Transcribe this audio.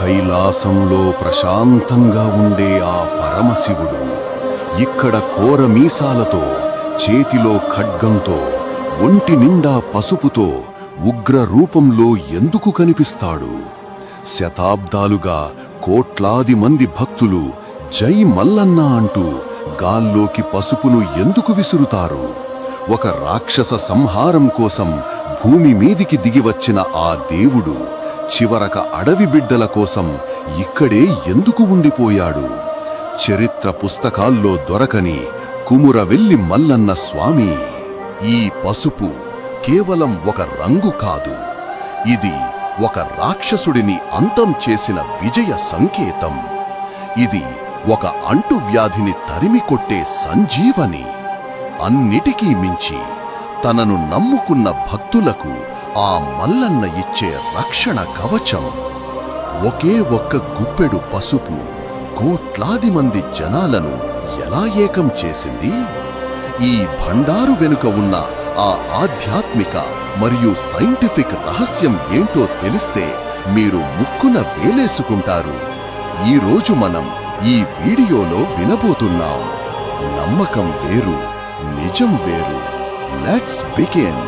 కైలాసంలో ప్రశాంతంగా ఉండే ఆ పరమశివుడు ఇక్కడ కోర మీసాలతో, చేతిలో ఖడ్గంతో, ఒంటి నిండా పసుపుతో ఉగ్ర రూపంలో ఎందుకు కనిపిస్తాడు? శతాబ్దాలుగా కోట్లాది మంది భక్తులు జై మల్లన్న అంటూ గాల్లోకి పసుపును ఎందుకు విసురుతారు? ఒక రాక్షస సంహారం కోసం భూమి మీదికి దిగివచ్చిన ఆ దేవుడు చివరక అడవి బిడ్డల కోసం ఇక్కడే ఎందుకు ఉండిపోయాడు? చరిత్ర పుస్తకాల్లో దొరకని కుమురవెల్లి మల్లన్న స్వామి. ఈ పసుపు కేవలం ఒక రంగు కాదు, ఇది ఒక రాక్షసుడిని అంతం చేసిన విజయ సంకేతం. ఇది ఒక అంటువ్యాధిని తరిమికొట్టే సంజీవని. అన్నిటికీ మించి తనను నమ్ముకున్న భక్తులకు ఆ మల్లన్న ఇచ్చే రక్షణ కవచం. ఒకే ఒక్క గుప్పెడు పసుపు కోట్లాది మంది జనాలను ఎలా ఏకం చేసింది? ఈ భండారు వెనుక ఉన్న ఆ ఆధ్యాత్మిక మరియు సైంటిఫిక్ రహస్యం ఏంటో తెలిస్తే మీరు ముక్కున వేలేసుకుంటారు. ఈరోజు మనం ఈ వీడియోలో వినబోతున్నాం. నమ్మకం వేరు, నిజం వేరు. Let's begin.